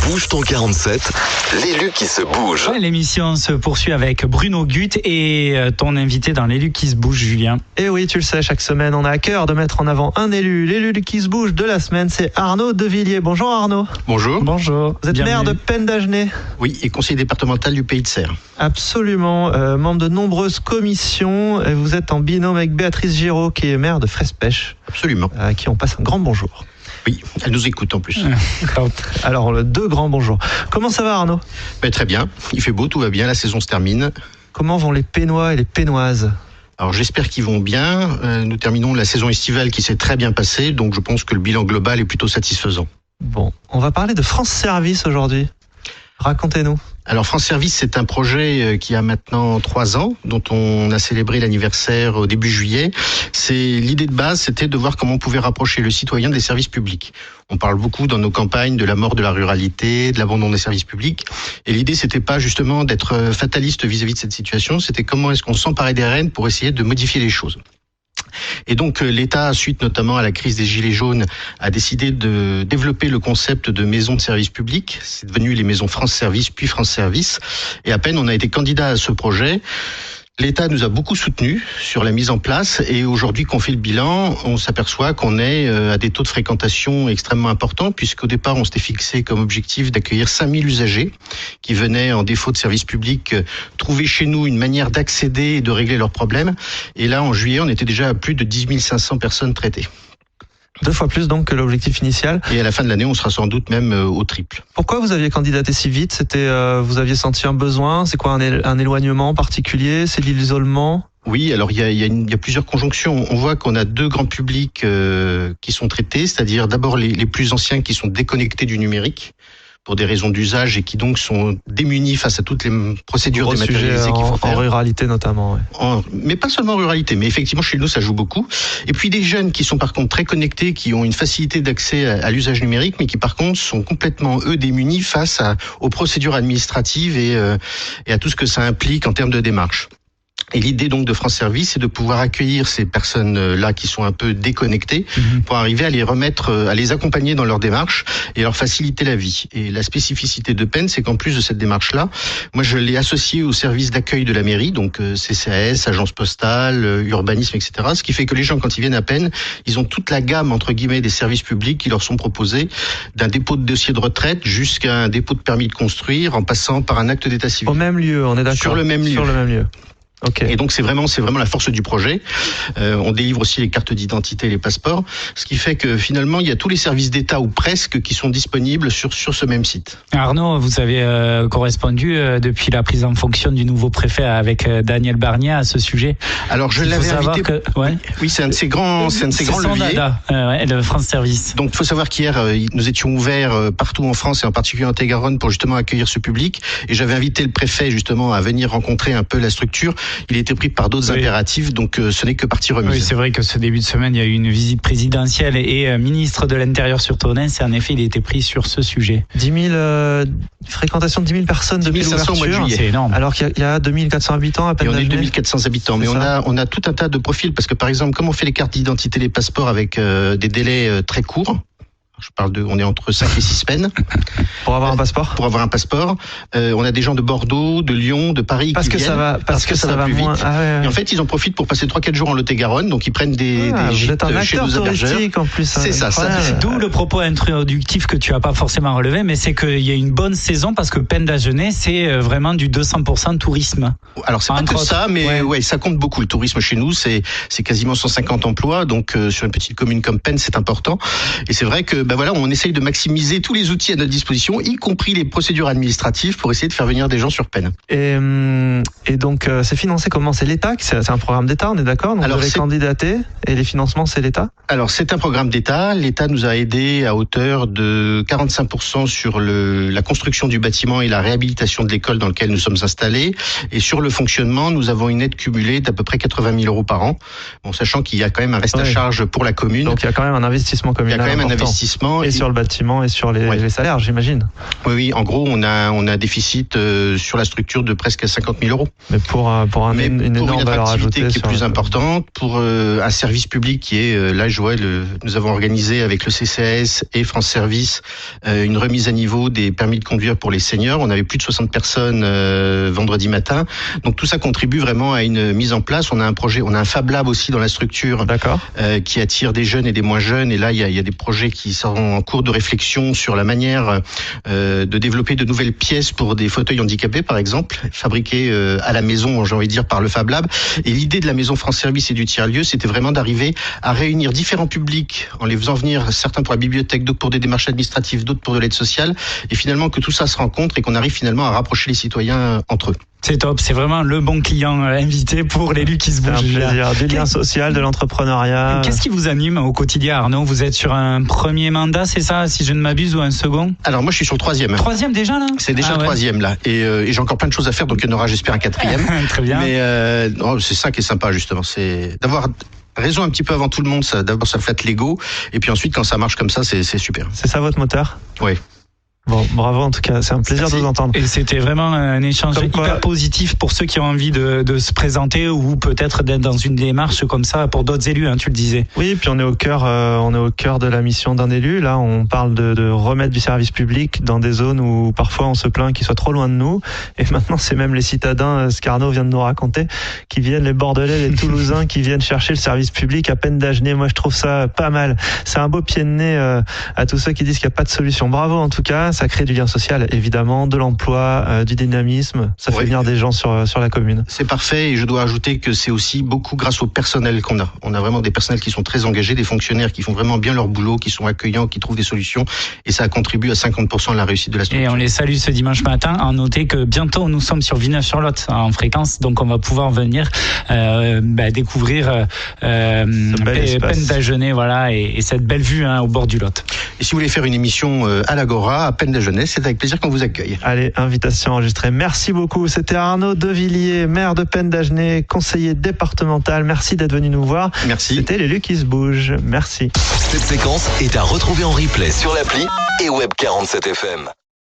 Bouge ton 47, l'élu qui se bouge. Ouais, l'émission se poursuit avec Bruno Guth et ton invité dans l'élu qui se bouge, Julien. Et oui, tu le sais, chaque semaine, on a à cœur de mettre en avant un élu. L'élu qui se bouge de la semaine, c'est Arnaud Devilliers. Bonjour Arnaud. Bonjour. Bonjour. Vous êtes maire de Pennes d'Agenais. Oui, et conseiller départemental du Pays de Serres. Absolument, membre de nombreuses commissions. Et vous êtes en binôme avec Béatrice Giraud, qui est maire de Frespech. Absolument. À qui on passe un grand bonjour. Oui, elle nous écoute en plus. Alors, deux grands bonjours. Comment ça va Arnaud ? Très bien, il fait beau, tout va bien, la saison se termine. Comment vont les Pennois et les Pennoises ? Alors j'espère qu'ils vont bien. Nous terminons la saison estivale qui s'est très bien passée, donc je pense que le bilan global est plutôt satisfaisant. Bon, on va parler de France Service aujourd'hui. Racontez-nous. Alors France Service, c'est un projet qui a maintenant 3 ans, dont on a célébré l'anniversaire au début juillet. L'idée de base, c'était de voir comment on pouvait rapprocher le citoyen des services publics. On parle beaucoup dans nos campagnes de la mort de la ruralité, de l'abandon des services publics. Et l'idée, c'était pas justement d'être fataliste vis-à-vis de cette situation, c'était comment est-ce qu'on s'emparait des rênes pour essayer de modifier les choses. Et donc l'État, suite notamment à la crise des Gilets jaunes, a décidé de développer le concept de maisons de service public. C'est devenu les maisons France Service, puis France Service. Et à peine on a été candidat à ce projet, l'État nous a beaucoup soutenus sur la mise en place et aujourd'hui qu'on fait le bilan, on s'aperçoit qu'on est à des taux de fréquentation extrêmement importants puisqu'au départ on s'était fixé comme objectif d'accueillir 5000 usagers qui venaient en défaut de service public trouver chez nous une manière d'accéder et de régler leurs problèmes. Et là en juillet on était déjà à plus de 10 500 personnes traitées. 2 fois plus donc que l'objectif initial. Et à la fin de l'année, on sera sans doute même au triple. Pourquoi vous aviez candidaté si vite ? C'était, vous aviez senti un besoin ? C'est quoi un éloignement particulier ? C'est l'isolement ? Oui, alors il y a plusieurs conjonctions. On voit qu'on a 2 grands publics qui sont traités, c'est-à-dire d'abord les plus anciens qui sont déconnectés du numérique pour des raisons d'usage et qui donc sont démunis face à toutes les procédures dématérialisées qu'il faut faire. En ruralité notamment. Ouais. Mais pas seulement en ruralité, mais effectivement chez nous ça joue beaucoup. Et puis des jeunes qui sont par contre très connectés, qui ont une facilité d'accès à l'usage numérique, mais qui par contre sont complètement eux démunis face aux procédures administratives et à tout ce que ça implique en termes de démarche. Et l'idée donc de France Service, c'est de pouvoir accueillir ces personnes-là qui sont un peu déconnectées pour arriver à les remettre, à les accompagner dans leur démarche et leur faciliter la vie. Et la spécificité de Pennes, c'est qu'en plus de cette démarche-là, moi je l'ai associée au service d'accueil de la mairie, donc CCAS, agence postale, urbanisme, etc. Ce qui fait que les gens, quand ils viennent à Pennes, ils ont toute la gamme, entre guillemets, des services publics qui leur sont proposés, d'un dépôt de dossier de retraite jusqu'à un dépôt de permis de construire, en passant par un acte d'état civil. Au même lieu, on est d'accord ? Sur le même lieu. Okay. Et donc c'est vraiment la force du projet. On délivre aussi les cartes d'identité et les passeports, ce qui fait que finalement il y a tous les services d'État ou presque qui sont disponibles sur ce même site. Arnaud, vous avez correspondu depuis la prise en fonction du nouveau préfet avec Daniel Barnier à ce sujet. Alors je l'avais invité. Oui, c'est un de ces grands leviers. Le France Service. Donc il faut savoir qu'hier nous étions ouverts partout en France et en particulier en Lot-et-Garonne pour justement accueillir ce public. Et j'avais invité le préfet justement à venir rencontrer un peu la structure. Il était pris par d'autres impératifs, donc ce n'est que partie remise. Oui, c'est vrai que ce début de semaine, il y a eu une visite présidentielle et ministre de l'Intérieur sur Tonnes, et en effet, il a été pris sur ce sujet. 10 000 personnes depuis l'ouverture, c'est énorme. Alors qu'il y a 2400 habitants à peine. On est 2400 habitants, mais on a tout un tas de profils, parce que par exemple, comme on fait les cartes d'identité, les passeports avec des délais très courts, on est entre 5 et 6 semaines. Pour avoir un passeport ? Pour avoir un passeport. On a des gens de Bordeaux, de Lyon, de Paris qui viennent. Parce que ça va plus moins vite. Ah ouais. Et en fait, ils en profitent pour passer 3-4 jours en Lot-et-Garonne. Donc, ils prennent des gîtes chez nos hébergeurs. En plus. C'est ça. C'est d'où le propos introductif que tu n'as pas forcément relevé, mais c'est qu'il y a une bonne saison parce que Pennes d'Agenais, c'est vraiment du 200% tourisme. Alors, c'est pas que ça, mais ouais, ça compte beaucoup. Le tourisme chez nous, c'est quasiment 150 emplois. Donc, sur une petite commune comme Pennes, c'est important. Et c'est vrai que, on essaye de maximiser tous les outils à notre disposition, y compris les procédures administratives, pour essayer de faire venir des gens sur Pennes. Et donc, c'est financé comment ? C'est l'État ? C'est un programme d'État, on est d'accord ? Donc, vous avez candidaté et les financements, c'est l'État ? Alors, c'est un programme d'État. L'État nous a aidés à hauteur de 45% sur la construction du bâtiment et la réhabilitation de l'école dans laquelle nous sommes installés. Et sur le fonctionnement, nous avons une aide cumulée d'à peu près 80 000 € par an. Bon, sachant qu'il y a quand même un reste à charge pour la commune. Donc, il y a quand même un investissement communal. Il y a quand même important. un investissement d'investissement. Et sur le bâtiment et sur les salaires, j'imagine. Oui, en gros, on a un déficit sur la structure de presque 50 000 euros. Mais pour une énorme valeur ajoutée qui est plus importante, pour un service public qui est, là, Joël, nous avons organisé avec le CCAS et France Service une remise à niveau des permis de conduire pour les seniors. On avait plus de 60 personnes vendredi matin. Donc tout ça contribue vraiment à une mise en place. On a un Fab Lab aussi dans la structure qui attire des jeunes et des moins jeunes. Et là, il y a des projets qui sont en cours de réflexion sur la manière de développer de nouvelles pièces pour des fauteuils handicapés, par exemple, fabriqués à la maison, j'ai envie de dire, par le Fab Lab. Et l'idée de la maison France Service et du tiers-lieu, c'était vraiment d'arriver à réunir différents publics en les faisant venir, certains pour la bibliothèque, d'autres pour des démarches administratives, d'autres pour de l'aide sociale, et finalement que tout ça se rencontre et qu'on arrive finalement à rapprocher les citoyens entre eux. C'est top, c'est vraiment le bon client invité pour l'élu qui se bouge. C'est un plaisir, du lien social, de l'entrepreneuriat. Qu'est-ce qui vous anime au quotidien, Arnaud? Vous êtes sur un premier mandat, c'est ça, si je ne m'abuse, ou un second? Alors moi je suis sur le troisième. Troisième déjà là? C'est déjà le troisième là, et j'ai encore plein de choses à faire, donc il y en aura j'espère un quatrième. Très bien. Mais c'est ça qui est sympa justement, c'est d'avoir raison un petit peu avant tout le monde. D'abord ça flatte l'ego, et puis ensuite quand ça marche comme ça, c'est super. C'est ça votre moteur? Oui. Bon, bravo en tout cas, c'est un plaisir de vous entendre. Et c'était vraiment un échange hyper positif pour ceux qui ont envie de se présenter ou peut-être d'être dans une démarche comme ça pour d'autres élus, hein, tu le disais. Oui, puis on est au cœur de la mission d'un élu. Là, on parle de remettre du service public dans des zones où parfois on se plaint qu'ils soient trop loin de nous. Et maintenant, c'est même les citadins, ce qu'Arnaud vient de nous raconter, qui viennent, les Bordelais, les Toulousains, qui viennent chercher le service public à Pennes-d'Agenais. Moi, je trouve ça pas mal. C'est un beau pied de nez à tous ceux qui disent qu'il n'y a pas de solution. Bravo en tout cas. Ça crée du lien social, évidemment, de l'emploi, du dynamisme. Ça fait venir des gens sur la commune. C'est parfait, et je dois ajouter que c'est aussi beaucoup grâce au personnel qu'on a. On a vraiment des personnels qui sont très engagés, des fonctionnaires qui font vraiment bien leur boulot, qui sont accueillants, qui trouvent des solutions, et ça contribue à 50% de la réussite de la structure. Et on les salue ce dimanche matin. À noter que bientôt nous sommes sur Villeneuve-sur-Lot en fréquence, donc on va pouvoir venir découvrir Pennes-d'Agenais, voilà, et cette belle vue au bord du Lot. Et si vous voulez faire une émission à l'Agora, à Pennes-d'Agenais, c'est avec plaisir qu'on vous accueille. Allez, invitation enregistrée. Merci beaucoup. C'était Arnaud Devilliers, maire de Pennes-d'Agenais, conseiller départemental. Merci d'être venu nous voir. Merci. C'était l'élu qui se bouge. Merci. Cette séquence est à retrouver en replay sur l'appli et Web 47 FM.